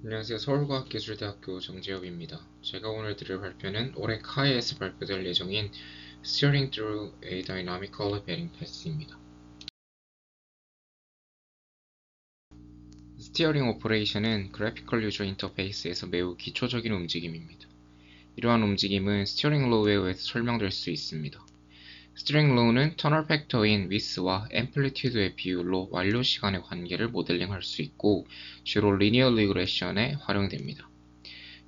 안녕하세요. 서울과학기술대학교 정재엽입니다. 제가 오늘 드릴 발표는 올해 카이에서 발표될 예정인 Steering Through a Dynamical Bearing Path입니다. 스티어링 오퍼레이션은 그래피컬 유저 인터페이스에서 매우 기초적인 움직임입니다. 이러한 움직임은 스티어링 로우에 의해서 설명될 수 있습니다. 스티어링 로우는 터널 팩터인 위스와 앰플리튜드의 비율로 완료 시간의 관계를 모델링할 수 있고 주로 리니어 리그레션에 활용됩니다.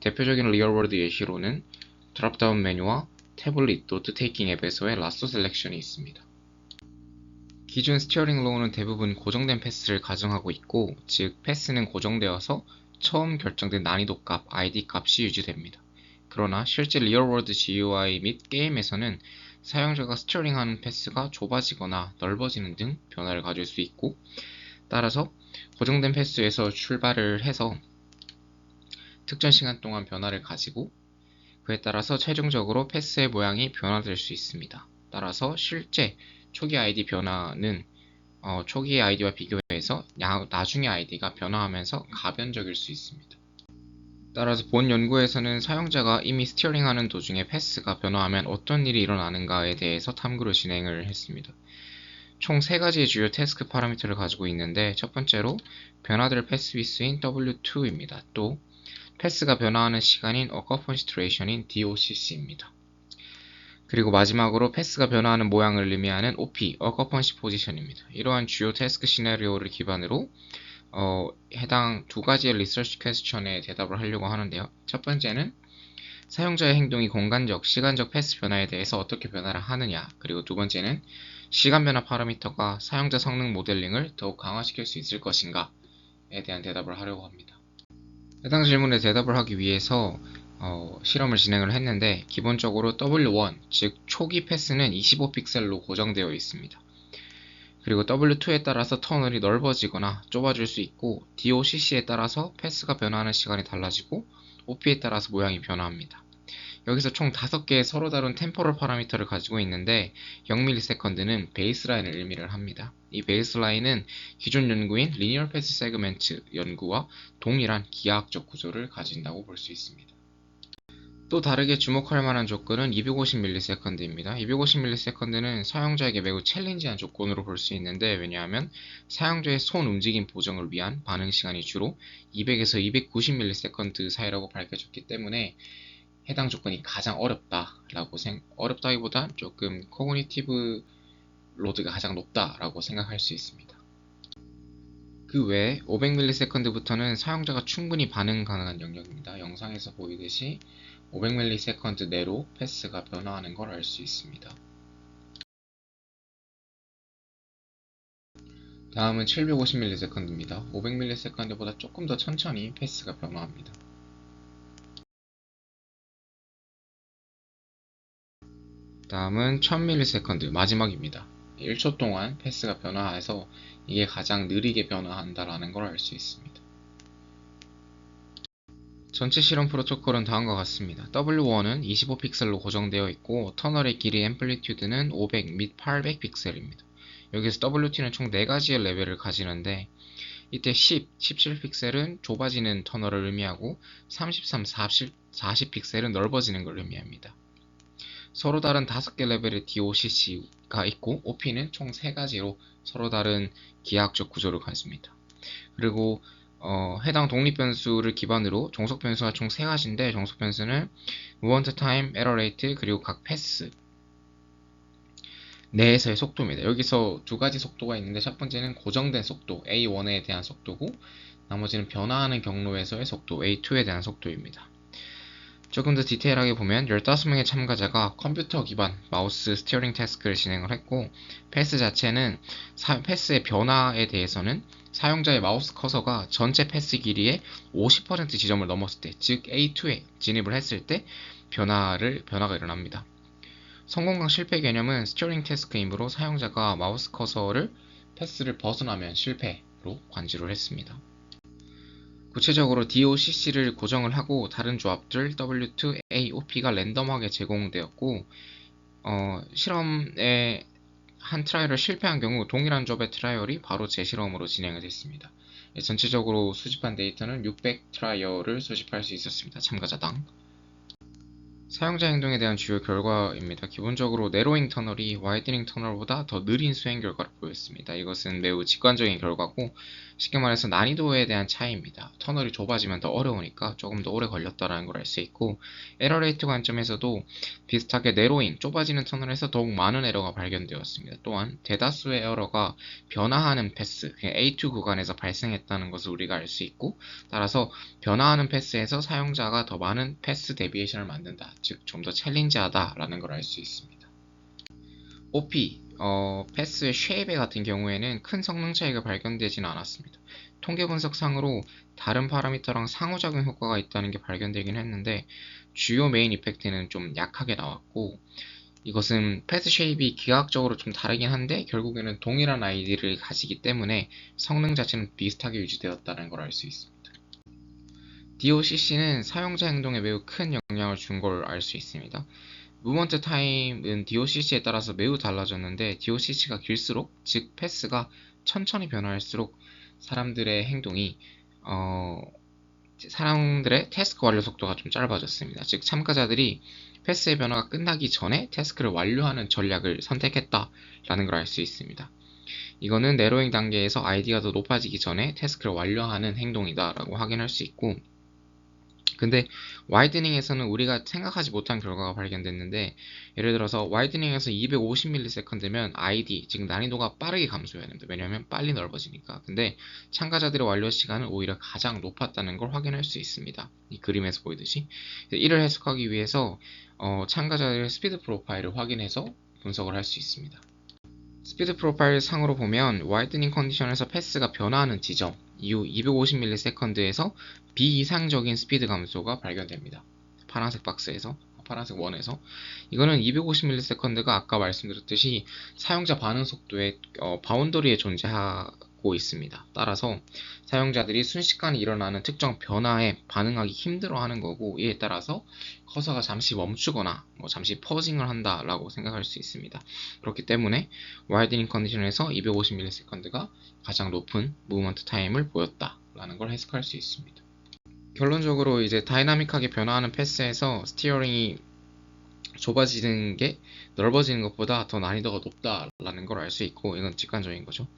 대표적인 리얼월드 예시로는 드롭다운 메뉴와 태블릿 노트 테이킹 앱에서의 라쏘 셀렉션이 있습니다. 기존 스티어링 로우는 대부분 고정된 패스를 가정하고 있고, 즉 패스는 고정되어서 처음 결정된 난이도 값, ID 값이 유지됩니다. 그러나 실제 리얼월드 GUI 및 게임에서는 사용자가 스티어링하는 패스가 좁아지거나 넓어지는 등 변화를 가질 수 있고, 따라서 고정된 패스에서 출발을 해서 특정 시간 동안 변화를 가지고 그에 따라서 최종적으로 패스의 모양이 변화될 수 있습니다. 따라서 실제 초기 아이디 변화는 초기의 아이디와 비교해서 나중의 아이디가 변화하면서 가변적일 수 있습니다. 따라서 본 연구에서는 사용자가 이미 스티어링하는 도중에 패스가 변화하면 어떤 일이 일어나는가에 대해서 탐구를 진행을 했습니다. 총 3가지의 주요 태스크 파라미터를 가지고 있는데, 첫 번째로 변화될 패스 위스인 W2입니다. 또 패스가 변화하는 시간인 occupancy duration인 DOCC입니다. 그리고 마지막으로 패스가 변화하는 모양을 의미하는 OP, occupancy position입니다. 이러한 주요 태스크 시나리오를 기반으로 해당 2가지의 리서치 퀘스천에 대답을 하려고 하는데요. 첫 번째는 사용자의 행동이 공간적, 시간적 패스 변화에 대해서 어떻게 변화를 하느냐, 그리고 두 번째는 시간 변화 파라미터가 사용자 성능 모델링을 더욱 강화시킬 수 있을 것인가에 대한 대답을 하려고 합니다. 해당 질문에 대답을 하기 위해서 실험을 진행을 했는데, 기본적으로 W1, 즉 초기 패스는 25픽셀로 고정되어 있습니다. 그리고 W2에 따라서 터널이 넓어지거나 좁아질 수 있고, DOCC에 따라서 패스가 변화하는 시간이 달라지고 OP에 따라서 모양이 변화합니다. 여기서 총 5개의 서로 다른 템포럴 파라미터를 가지고 있는데, 0ms는 베이스라인을 의미를 합니다. 이 베이스라인은 기존 연구인 리니어 패스 세그멘트 연구와 동일한 기하학적 구조를 가진다고 볼 수 있습니다. 또 다르게 주목할 만한 조건은 250ms입니다. 250ms는 사용자에게 매우 챌린지한 조건으로 볼 수 있는데, 왜냐하면 사용자의 손 움직임 보정을 위한 반응 시간이 주로 200에서 290ms 사이라고 밝혀졌기 때문에 해당 조건이 가장 어렵다기보다 조금 코그니티브 로드가 가장 높다라고 생각할 수 있습니다. 그 외에 500ms부터는 사용자가 충분히 반응 가능한 영역입니다. 영상에서 보이듯이 500ms 내로 패스가 변화하는 걸 알 수 있습니다. 다음은 750ms입니다. 500ms보다 조금 더 천천히 패스가 변화합니다. 다음은 1000ms 마지막입니다. 1초 동안 패스가 변화해서 이게 가장 느리게 변화한다라는 걸 알 수 있습니다. 전체 실험 프로토콜은 다음과 같습니다. W1은 25픽셀로 고정되어 있고, 터널의 길이 앰플리튜드는 500 및 800픽셀입니다. 여기서 WT는 총 4가지의 레벨을 가지는데, 이때 10, 17픽셀은 좁아지는 터널을 의미하고 33, 40픽셀은 넓어지는 걸 의미합니다. 서로 다른 5개 레벨의 DOCC가 있고, OP는 총 3가지로 서로 다른 기하학적 구조를 가집니다. 그리고 해당 독립변수를 기반으로 종속변수가 총 3가지인데, 종속변수는 무언트 타임, 에러 레이트, 그리고 각 패스 내에서의 속도입니다. 여기서 2가지 속도가 있는데, 첫 번째는 고정된 속도 A1에 대한 속도고, 나머지는 변화하는 경로에서의 속도 A2에 대한 속도입니다. 조금 더 디테일하게 보면 15명의 참가자가 컴퓨터 기반 마우스 스티어링 태스크를 진행을 했고, 패스 자체는 패스의 변화에 대해서는 사용자의 마우스 커서가 전체 패스 길이의 50% 지점을 넘었을 때, 즉 A2에 진입을 했을 때 변화가 일어납니다. 성공과 실패 개념은 스티어링 태스크이므로 사용자가 마우스 커서를 패스를 벗어나면 실패로 관지를 했습니다. 구체적으로 DOCC를 고정을 하고 다른 조합들 W2, A, OP가 랜덤하게 제공되었고, 실험에 한 트라이얼을 실패한 경우 동일한 조합의 트라이얼이 바로 재실험으로 진행이 됐습니다. 전체적으로 수집한 데이터는 600트라이어를 수집할 수 있었습니다. 참가자당. 사용자 행동에 대한 주요 결과입니다. 기본적으로 내로잉 터널이 와이드닝 터널보다 더 느린 수행 결과를 보였습니다. 이것은 매우 직관적인 결과고 쉽게 말해서 난이도에 대한 차이입니다. 터널이 좁아지면 더 어려우니까 조금 더 오래 걸렸다는 걸 알 수 있고, 에러 레이트 관점에서도 비슷하게 내로잉, 좁아지는 터널에서 더욱 많은 에러가 발견되었습니다. 또한 대다수의 에러가 변화하는 패스, A2 구간에서 발생했다는 것을 우리가 알 수 있고, 따라서 변화하는 패스에서 사용자가 더 많은 패스 데비에이션을 만든다. 즉, 좀 더 챌린지하다라는 걸 알 수 있습니다. OP, 패스의 쉐입 같은 경우에는 큰 성능 차이가 발견되지는 않았습니다. 통계 분석상으로 다른 파라미터랑 상호작용 효과가 있다는 게 발견되긴 했는데 주요 메인 이펙트는 좀 약하게 나왔고, 이것은 패스 쉐입이 기하학적으로 좀 다르긴 한데 결국에는 동일한 아이디를 가지기 때문에 성능 자체는 비슷하게 유지되었다는 걸 알 수 있습니다. DOCC는 사용자 행동에 매우 큰 영향을 준 걸 알 수 있습니다. 무브먼트 타임은 DOCC에 따라서 매우 달라졌는데 DOCC가 길수록, 즉 패스가 천천히 변화할수록 사람들의 행동이 사람들의 태스크 완료 속도가 좀 짧아졌습니다. 즉 참가자들이 패스의 변화가 끝나기 전에 태스크를 완료하는 전략을 선택했다라는 걸 알 수 있습니다. 이거는 내로잉 단계에서 아이디가 더 높아지기 전에 태스크를 완료하는 행동이다라고 확인할 수 있고, 근데 와이드닝에서는 우리가 생각하지 못한 결과가 발견됐는데, 예를 들어서 와이드닝에서 250ms면 ID, 즉 난이도가 빠르게 감소해야 됩니다. 왜냐하면 빨리 넓어지니까. 근데 참가자들의 완료 시간은 오히려 가장 높았다는 걸 확인할 수 있습니다. 이 그림에서 보이듯이. 이를 해석하기 위해서 참가자들의 스피드 프로파일을 확인해서 분석을 할 수 있습니다. 스피드 프로파일 상으로 보면 와이드닝 컨디션에서 패스가 변화하는 지점 이후 250ms에서 비이상적인 스피드 감소가 발견됩니다. 파란색 박스에서, 파란색 원에서. 이거는 250ms가 아까 말씀드렸듯이 사용자 반응 속도의 바운더리에 존재하고 있습니다. 따라서 사용자들이 순식간에 일어나는 특정 변화에 반응하기 힘들어하는 거고, 이에 따라서 커서가 잠시 멈추거나 잠시 퍼징을 한다라고 생각할 수 있습니다. 그렇기 때문에 와이드닝 컨디션에서 250ms가 가장 높은 무브먼트 타임을 보였다라는 걸 해석할 수 있습니다. 결론적으로 이제 다이나믹하게 변화하는 패스에서 스티어링이 좁아지는 게 넓어지는 것보다 더 난이도가 높다라는 걸 알 수 있고, 이건 직관적인 거죠.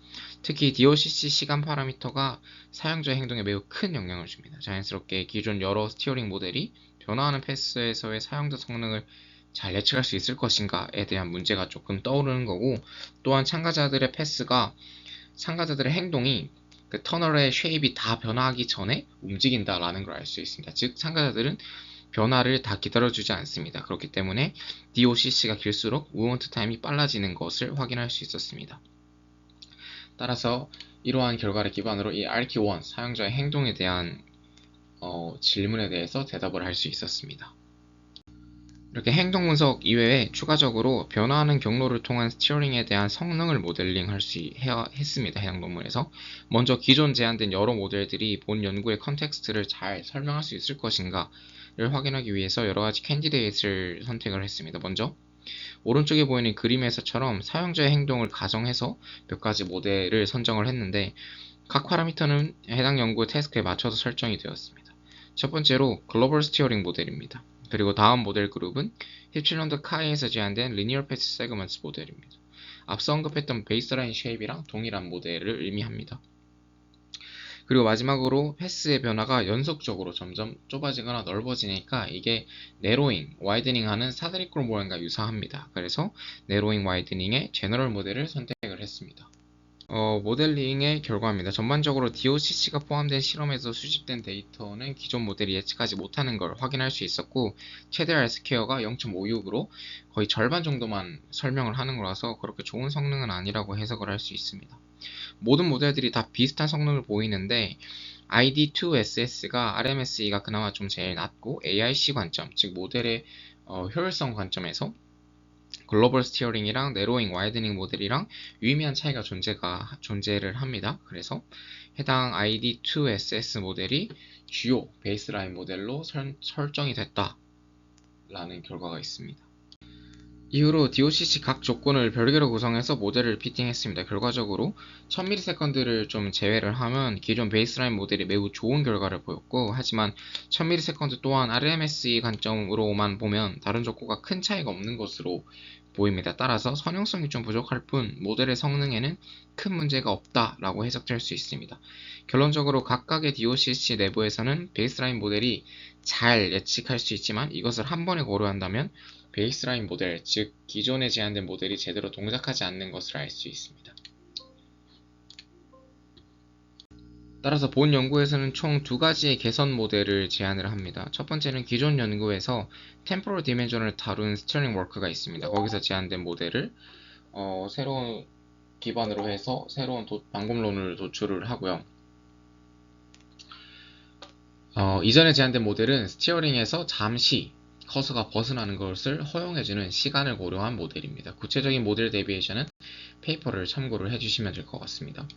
특히 DOCC 시간 파라미터가 사용자의 행동에 매우 큰 영향을 줍니다. 자연스럽게 기존 여러 스티어링 모델이 변화하는 패스에서의 사용자 성능을 잘 예측할 수 있을 것인가에 대한 문제가 조금 떠오르는 거고, 또한 참가자들의 행동이 그 터널의 쉐입이 다 변화하기 전에 움직인다라는 걸 알 수 있습니다. 즉 참가자들은 변화를 다 기다려주지 않습니다. 그렇기 때문에 DOCC가 길수록 무브먼트 타임이 빨라지는 것을 확인할 수 있었습니다. 따라서 이러한 결과를 기반으로 이 RQ1 사용자의 행동에 대한 질문에 대해서 대답을 할 수 있었습니다. 이렇게 행동 분석 이외에 추가적으로 변화하는 경로를 통한 스티어링에 대한 성능을 모델링 했습니다. 해당 논문에서. 먼저 기존 제안된 여러 모델들이 본 연구의 컨텍스트를 잘 설명할 수 있을 것인가를 확인하기 위해서 여러 가지 캔디데이트를 선택을 했습니다. 먼저 오른쪽에 보이는 그림에서처럼 사용자의 행동을 가정해서 몇 가지 모델을 선정을 했는데, 각 파라미터는 해당 연구 태스크에 맞춰서 설정이 되었습니다. 첫 번째로 글로벌 스티어링 모델입니다. 그리고 다음 모델 그룹은 힙칠런드 카이에서 제안된 리니어 패스 세그먼트 모델입니다. 앞서 언급했던 베이스라인 쉐입이랑 동일한 모델을 의미합니다. 그리고 마지막으로 패스의 변화가 연속적으로 점점 좁아지거나 넓어지니까 이게 내로잉, 와이드닝 하는 사다리꼴 모양과 유사합니다. 그래서 내로잉, 와이드닝의 제너럴 모델을 선택을 했습니다. 모델링의 결과입니다. 전반적으로 DOCC가 포함된 실험에서 수집된 데이터는 기존 모델이 예측하지 못하는 걸 확인할 수 있었고, 최대 R스퀘어가 0.56으로 거의 절반 정도만 설명을 하는 거라서 그렇게 좋은 성능은 아니라고 해석을 할 수 있습니다. 모든 모델들이 다 비슷한 성능을 보이는데 ID2SS가 RMSE가 그나마 좀 제일 낮고, AIC 관점, 즉 모델의 효율성 관점에서 글로벌 스티어링이랑 내로잉, 와이드닝 모델이랑 유의미한 차이가 존재를 합니다. 그래서 해당 ID2SS 모델이 주요 베이스라인 모델로 설정이 됐다라는 결과가 있습니다. 이후로 DOCC 각 조건을 별개로 구성해서 모델을 피팅했습니다. 결과적으로 1000ms를 좀 제외를 하면 기존 베이스라인 모델이 매우 좋은 결과를 보였고, 하지만 1000ms 또한 RMSE 관점으로만 보면 다른 조건과 큰 차이가 없는 것으로 보입니다. 따라서 선형성이 좀 부족할 뿐 모델의 성능에는 큰 문제가 없다라고 해석될 수 있습니다. 결론적으로 각각의 DOCC 내부에서는 베이스라인 모델이 잘 예측할 수 있지만, 이것을 한 번에 고려한다면 베이스라인 모델, 즉 기존에 제한된 모델이 제대로 동작하지 않는 것을 알 수 있습니다. 따라서 본 연구에서는 총 두 가지의 개선 모델을 제안을 합니다. 첫 번째는 기존 연구에서 템포럴 디멘전을 다룬 스티어링 워크가 있습니다. 거기서 제안된 모델을 새로운 기반으로 해서 새로운 방법론을 도출을 하고요. 이전에 제안된 모델은 스티어링에서 잠시 커서가 벗어나는 것을 허용해주는 시간을 고려한 모델입니다. 구체적인 모델 데비에이션은 페이퍼를 참고를 해주시면 될 것 같습니다.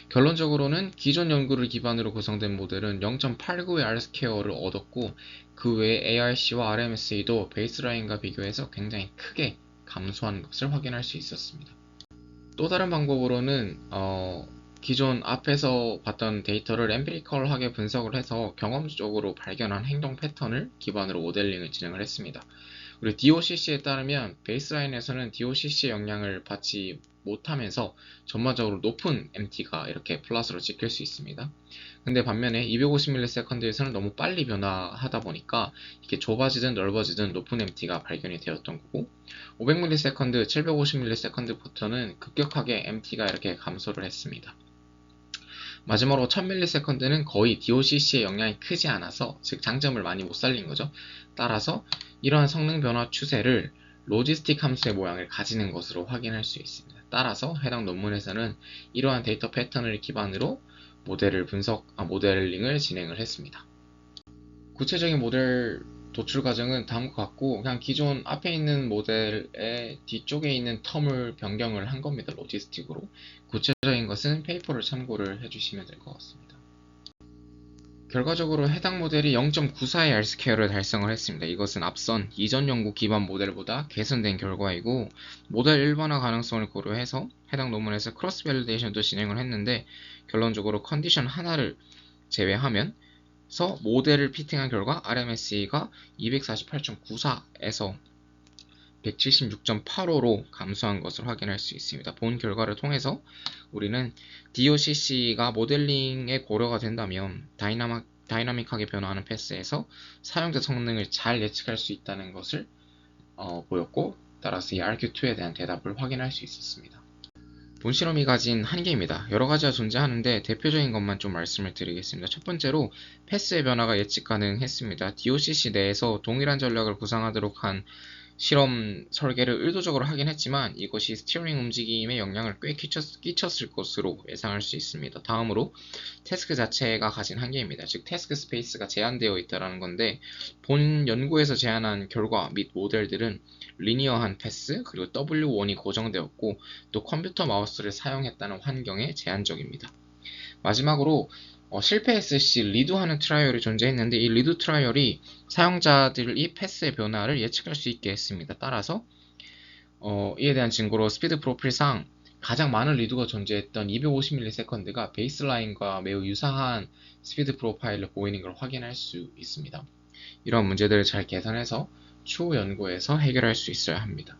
결론적으로는 기존 연구를 기반으로 구성된 모델은 0.89의 R스퀘어를 얻었고, 그 외에 ARC와 RMSE도 베이스라인과 비교해서 굉장히 크게 감소한 것을 확인할 수 있었습니다. 또 다른 방법으로는 기존 앞에서 봤던 데이터를 엠피리컬하게 분석을 해서 경험적으로 발견한 행동 패턴을 기반으로 모델링을 진행을 했습니다. 그리고 DOCC에 따르면 베이스라인에서는 DOCC의 영향을 받지 못하면서 전반적으로 높은 MT가 이렇게 플러스로 찍힐 수 있습니다. 근데 반면에 250ms에서는 너무 빨리 변화하다 보니까 이게 좁아지든 넓어지든 높은 MT가 발견이 되었던 거고, 500ms, 750ms부터는 급격하게 MT가 이렇게 감소를 했습니다. 마지막으로 1000ms는 거의 DOCC의 영향이 크지 않아서, 즉 장점을 많이 못 살린 거죠. 따라서 이러한 성능 변화 추세를 로지스틱 함수의 모양을 가지는 것으로 확인할 수 있습니다. 따라서 해당 논문에서는 이러한 데이터 패턴을 기반으로 모델링을 진행을 했습니다. 구체적인 모델 도출 과정은 다음과 같고, 그냥 기존 앞에 있는 모델의 뒤쪽에 있는 텀을 변경을 한 겁니다. 로지스틱으로. 구체적인 것은 페이퍼를 참고를 해주시면 될 것 같습니다. 결과적으로 해당 모델이 0.94의 R스퀘어를 달성을 했습니다. 이것은 앞선 이전 연구 기반 모델보다 개선된 결과이고, 모델 일반화 가능성을 고려해서 해당 논문에서 크로스 밸리데이션도 진행을 했는데, 결론적으로 컨디션 하나를 제외하면 모델을 피팅한 결과 RMSE가 248.94에서 176.85로 감소한 것을 확인할 수 있습니다. 본 결과를 통해서 우리는 DOCC가 모델링에 고려가 된다면 다이나믹하게 변화하는 패스에서 사용자 성능을 잘 예측할 수 있다는 것을 보였고, 따라서 이 RQ2에 대한 대답을 확인할 수 있었습니다. 본 실험이 가진 한계입니다. 여러 가지가 존재하는데 대표적인 것만 좀 말씀을 드리겠습니다. 첫 번째로 패스의 변화가 예측 가능했습니다. DOCC 내에서 동일한 전략을 구상하도록 한 실험 설계를 의도적으로 하긴 했지만, 이것이 스티어링 움직임에 영향을 꽤 끼쳤을 것으로 예상할 수 있습니다. 다음으로 태스크 자체가 가진 한계입니다. 즉 태스크 스페이스가 제한되어 있다는 건데, 본 연구에서 제안한 결과 및 모델들은 리니어한 패스, 그리고 W1이 고정되었고, 또 컴퓨터 마우스를 사용했다는 환경에 제한적입니다. 마지막으로 실패했을 시 리드하는 트라이얼이 존재했는데, 이 리드 트라이얼이 사용자들이 패스의 변화를 예측할 수 있게 했습니다. 따라서 이에 대한 증거로 스피드 프로필상 가장 많은 리드가 존재했던 250ms가 베이스라인과 매우 유사한 스피드 프로파일을 보이는 걸 확인할 수 있습니다. 이런 문제들을 잘 계산해서 추후 연구에서 해결할 수 있어야 합니다.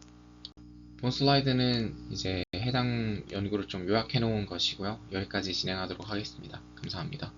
본 슬라이드는 이제 해당 연구를 좀 요약해 놓은 것이고요. 여기까지 진행하도록 하겠습니다. 감사합니다.